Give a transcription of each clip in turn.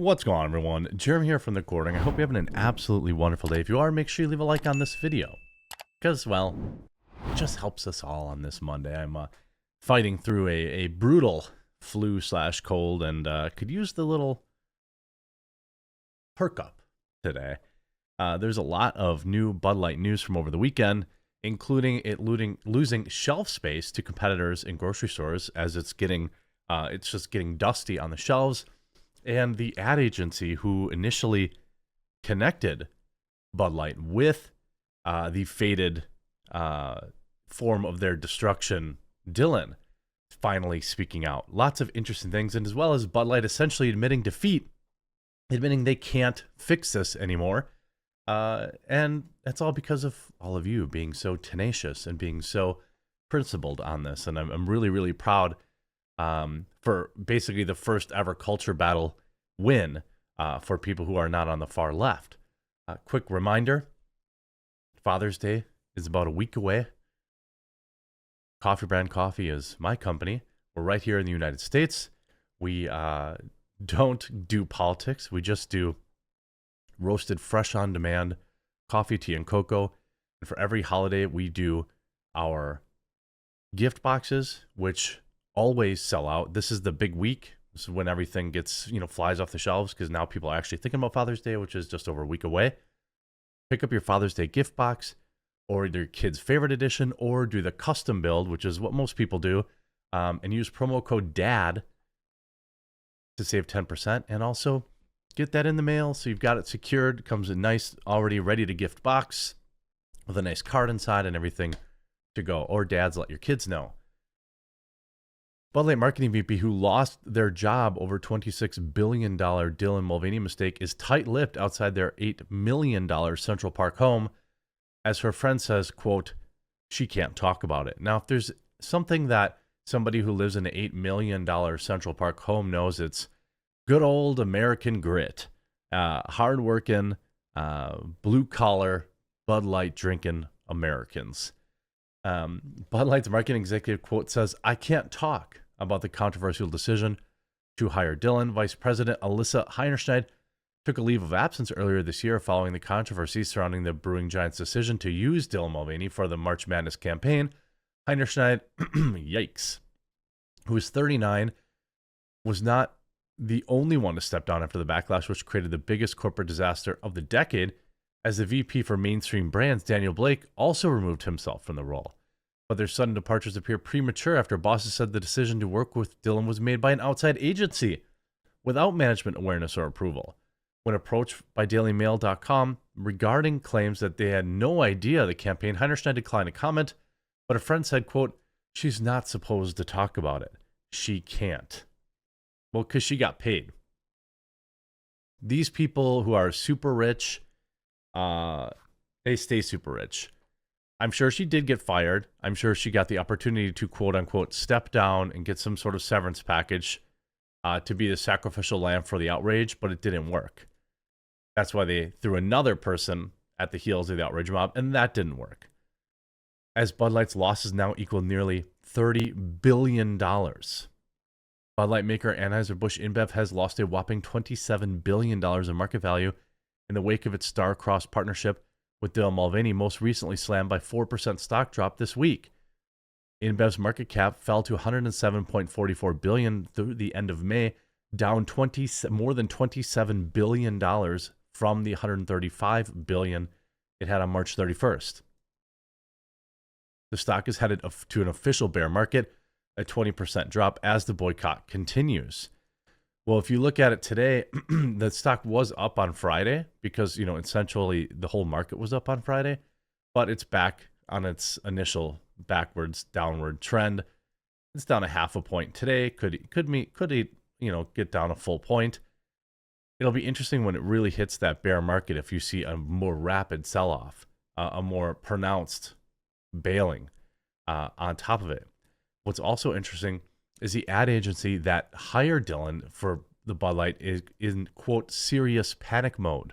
What's going on, everyone? Jeremy here from the Recording. I hope you're having an absolutely wonderful day. If you are, make sure you leave a like on this video. Because, well, it just helps us all on this Monday. I'm fighting through a brutal flu/cold and could use the little perk up today. There's a lot of new Bud Light news from over the weekend, including it losing shelf space to competitors in grocery stores as it's just getting dusty on the shelves. And the ad agency who initially connected Bud Light with the fated form of their destruction, Dylan, finally speaking out. Lots of interesting things, and as well as Bud Light essentially admitting defeat, admitting they can't fix this anymore. And that's all because of all of you being so tenacious and being so principled on this. And I'm really, really proud for basically the first ever culture battle win for people who are not on the far left. Quick reminder, Father's Day is about a week away. Coffee Brand Coffee is my company. We're right here in the United States. We don't do politics. We just do roasted, fresh on demand coffee, tea, and cocoa. And for every holiday, we do our gift boxes, which always sell out. This is the big week. This is when everything gets, flies off the shelves because now people are actually thinking about Father's Day, which is just over a week away. Pick up your Father's Day gift box or your kid's favorite edition, or do the custom build, which is what most people do, and use promo code DAD to save 10%. And also get that in the mail so you've got it secured. It comes in nice, already ready to gift box with a nice card inside and everything to go. Or dads, let your kids know. Bud Light marketing VP who lost their job over $26 billion Dylan Mulvaney mistake is tight-lipped outside their $8 million Central Park home. As her friend says, quote, she can't talk about it. Now, if there's something that somebody who lives in an $8 million Central Park home knows, it's good old American grit. Hard-working, blue-collar, Bud Light drinking Americans. Bud Light's marketing executive quote says, I can't talk about the controversial decision to hire Dylan. Vice President Alyssa Heinerscheid took a leave of absence earlier this year following the controversy surrounding the Brewing Giants' decision to use Dylan Mulvaney for the March Madness campaign. Heinerscheid, yikes, who is 39, was not the only one to step down after the backlash, which created the biggest corporate disaster of the decade, as the VP for mainstream brands, Daniel Blake, also removed himself from the role. But their sudden departures appear premature after bosses said the decision to work with Dylan was made by an outside agency without management awareness or approval. When approached by DailyMail.com regarding claims that they had no idea the campaign, Heinerstein declined to comment, but a friend said, quote, she's not supposed to talk about it. She can't. Well, because she got paid. These people who are super rich, they stay super rich. I'm sure she did get fired. I'm sure she got the opportunity to, quote unquote, step down and get some sort of severance package to be the sacrificial lamb for the outrage, but it didn't work. That's why they threw another person at the heels of the outrage mob, and that didn't work. As Bud Light's losses now equal nearly $30 billion. Bud Light maker AnheuserBusch InBev has lost a whopping $27 billion in market value in the wake of its star-crossed partnership with Dylan Mulvaney, most recently slammed by 4% stock drop this week. InBev's market cap fell to $107.44 billion through the end of May, down more than $27 billion from the $135 billion it had on March 31st. The stock is headed to an official bear market, a 20% drop as the boycott continues. Well, if you look at it today, the stock was up on Friday because, essentially the whole market was up on Friday, but it's back on its initial backwards downward trend. It's down a half a point today. Could get down a full point. It'll be interesting when it really hits that bear market if you see a more rapid sell-off, a more pronounced bailing on top of it. What's also interesting is the ad agency that hired Dylan for the Bud Light is in, quote, serious panic mode.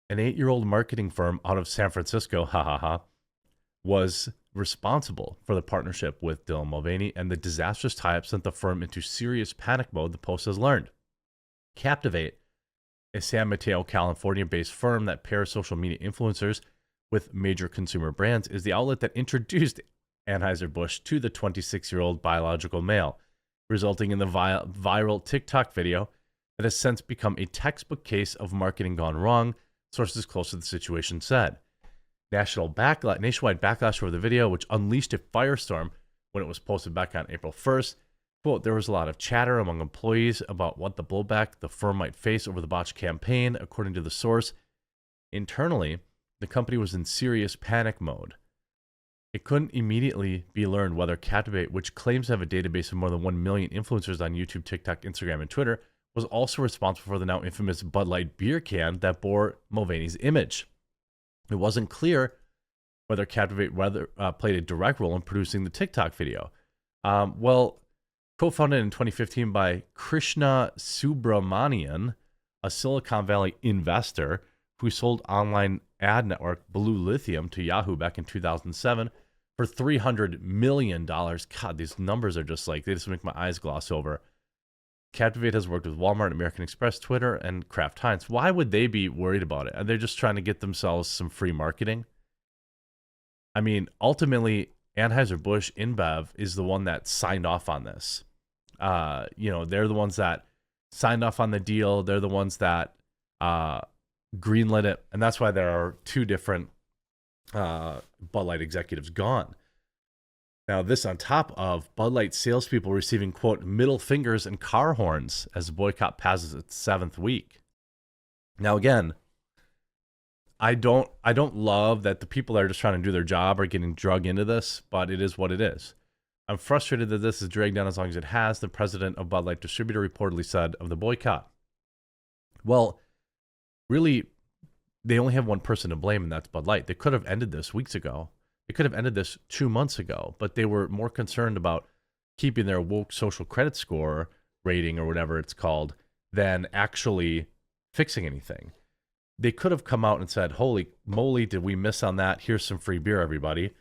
An 8-year-old marketing firm out of San Francisco, was responsible for the partnership with Dylan Mulvaney, and the disastrous tie-up sent the firm into serious panic mode, the Post has learned. Captivate, a San Mateo, California-based firm that pairs social media influencers with major consumer brands, is the outlet that introduced Anheuser-Busch to the 26-year-old biological male, resulting in the viral TikTok video that has since become a textbook case of marketing gone wrong, sources close to the situation said. Nationwide backlash over the video, which unleashed a firestorm when it was posted back on April 1st. Quote, there was a lot of chatter among employees about what the blowback the firm might face over the botched campaign, according to the source. Internally, the company was in serious panic mode. It couldn't immediately be learned whether Captivate, which claims to have a database of more than 1 million influencers on YouTube, TikTok, Instagram, and Twitter, was also responsible for the now infamous Bud Light beer can that bore Mulvaney's image. It wasn't clear whether Captivate played a direct role in producing the TikTok video. Co-founded in 2015 by Krishna Subramanian, a Silicon Valley investor who sold online ad network Blue Lithium to Yahoo back in 2007 for $300 million. God, these numbers are just like, they just make my eyes gloss over. Captivate has worked with Walmart, American Express, Twitter, and Kraft Heinz. Why would they be worried about it? Are they just trying to get themselves some free marketing? I mean, ultimately, Anheuser-Busch InBev is the one that signed off on this. They're the ones that signed off on the deal. They're the ones that greenlit it. And that's why there are two different Bud Light executives gone. Now, this on top of Bud Light salespeople receiving, quote, middle fingers and car horns as the boycott passes its 7th week. Now, again, I don't love that the people that are just trying to do their job are getting drug into this, but it is what it is. I'm frustrated that this is dragged down as long as it has, the president of Bud Light Distributor reportedly said of the boycott. Well, really, they only have one person to blame, and that's Bud Light. They could have ended this weeks ago. They could have ended this 2 months ago, but they were more concerned about keeping their woke social credit score rating or whatever it's called than actually fixing anything. They could have come out and said, holy moly, did we miss on that? Here's some free beer, everybody.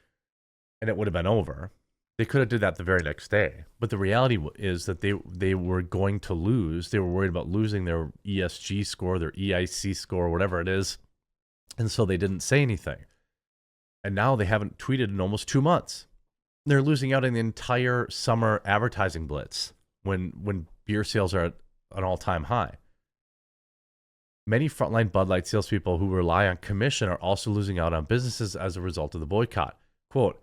And it would have been over. They could have did that the very next day. But the reality is that they were going to lose. They were worried about losing their ESG score, their EIC score, whatever it is. And so they didn't say anything. And now they haven't tweeted in almost 2 months. They're losing out on the entire summer advertising blitz when beer sales are at an all-time high. Many frontline Bud Light salespeople who rely on commission are also losing out on businesses as a result of the boycott. Quote,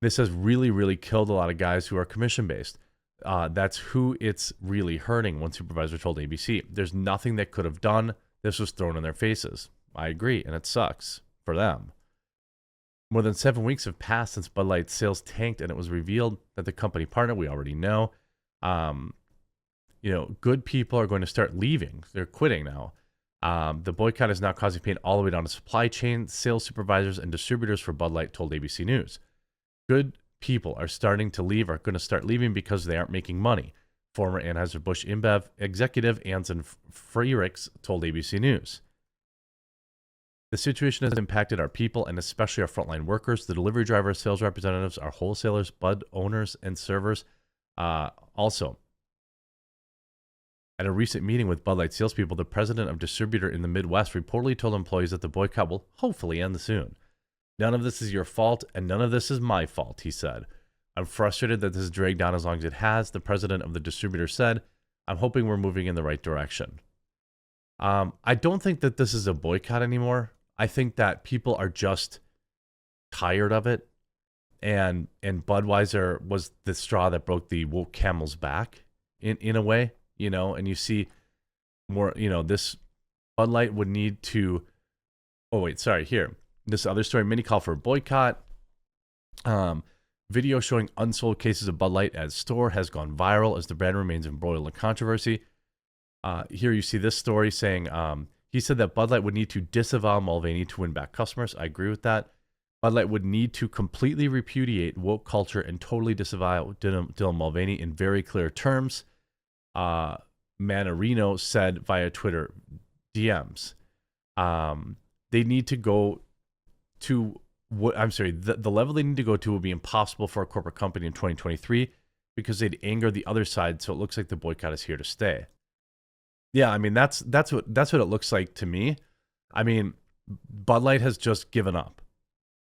this has really, really killed a lot of guys who are commission-based. That's who it's really hurting, one supervisor told ABC. There's nothing they could have done. This was thrown in their faces. I agree, and it sucks for them. More than 7 weeks have passed since Bud Light sales tanked, and it was revealed that the company partner, we already know, good people are going to start leaving. They're quitting now. The boycott is now causing pain all the way down to supply chain. Sales supervisors and distributors for Bud Light told ABC News. Good people are starting to leave, are going to start leaving because they aren't making money. Former Anheuser-Busch InBev executive Anson Freirichs told ABC News. The situation has impacted our people and especially our frontline workers, the delivery drivers, sales representatives, our wholesalers, Bud owners, and servers. Also, at a recent meeting with Bud Light salespeople, the president of distributor in the Midwest reportedly told employees that the boycott will hopefully end soon. None of this is your fault, and none of this is my fault, he said. I'm frustrated that this has dragged down as long as it has, the president of the distributor said. I'm hoping we're moving in the right direction. I don't think that this is a boycott anymore. I think that people are just tired of it. And Budweiser was the straw that broke the woke camel's back in a way, and you see more, this Bud Light would need to, here. This other story, many call for a boycott. Video showing unsold cases of Bud Light at store has gone viral as the brand remains embroiled in controversy. Here you see this story saying, he said that Bud Light would need to disavow Mulvaney to win back customers. I agree with that. Bud Light would need to completely repudiate woke culture and totally disavow Dylan Mulvaney in very clear terms. Manarino said via Twitter DMs. They need to go to the level they need to go to will be impossible for a corporate company in 2023 because they'd anger the other side. So it looks like the boycott is here to stay. Yeah, I mean that's what it looks like to me. I mean, Bud Light has just given up.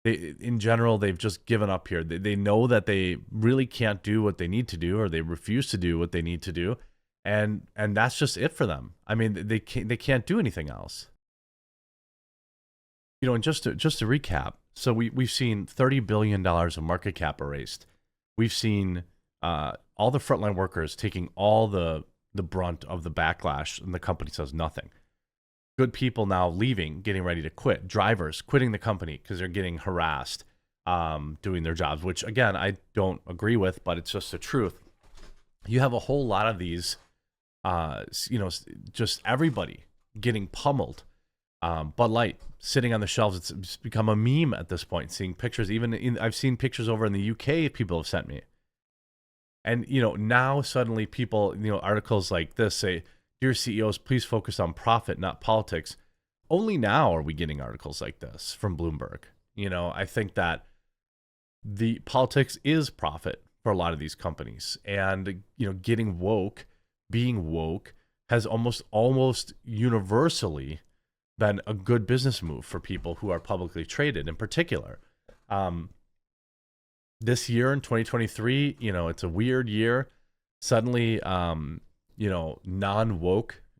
In general, they've just given up here. They know that they really can't do what they need to do, or they refuse to do what they need to do, and that's just it for them. I mean, they can't do anything else. And just to recap, so we've seen $30 billion of market cap erased. We've seen all the frontline workers taking all the brunt of the backlash, and the company says nothing. Good people now leaving, getting ready to quit. Drivers quitting the company because they're getting harassed doing their jobs, which again I don't agree with, but it's just the truth. You have a whole lot of these, just everybody getting pummeled. Bud Light sitting on the shelves. It's become a meme at this point. Seeing pictures, I've seen pictures over in the UK people have sent me. And, now suddenly people, articles like this say, "Dear CEOs, please focus on profit, not politics." Only now are we getting articles like this from Bloomberg. I think that the politics is profit for a lot of these companies. And, getting woke, being woke has almost universally been a good business move for people who are publicly traded in particular. This year in 2023, it's a weird year. Suddenly, non-woke,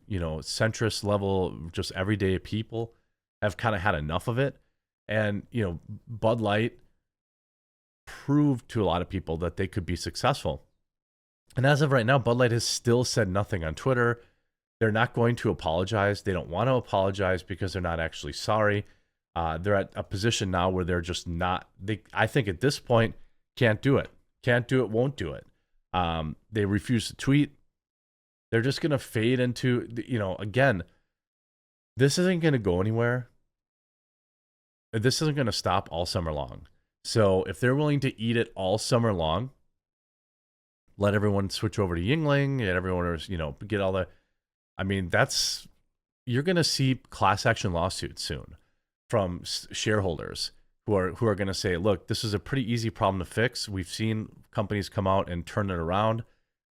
centrist level, just everyday people have kind of had enough of it. And, Bud Light proved to a lot of people that they could be successful. And as of right now, Bud Light has still said nothing on Twitter. They're not going to apologize. They don't want to apologize because they're not actually sorry. They're at a position now where they're just not, I think at this point, can't do it, won't do it. They refuse to tweet. They're just going to fade into, again, this isn't going to go anywhere. This isn't going to stop all summer long. So if they're willing to eat it all summer long, let everyone switch over to Yingling, get everyone, get all the, you're going to see class action lawsuits soon from shareholders who are going to say, look, this is a pretty easy problem to fix. We've seen companies come out and turn it around.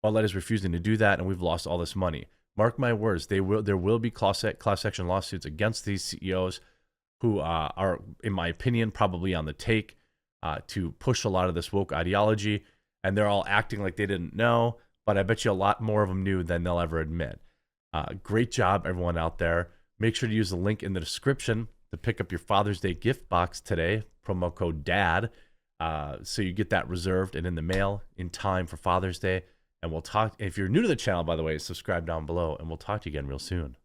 Bud Light is refusing to do that, and we've lost all this money. Mark my words, there will be class action lawsuits against these CEOs who are, in my opinion, probably on the take to push a lot of this woke ideology, and they're all acting like they didn't know, but I bet you a lot more of them knew than they'll ever admit. Great job, everyone out there. Make sure to use the link in the description to pick up your Father's Day gift box today, promo code DAD, so you get that reserved and in the mail in time for Father's Day. And we'll talk, if you're new to the channel, by the way, subscribe down below, and we'll talk to you again real soon.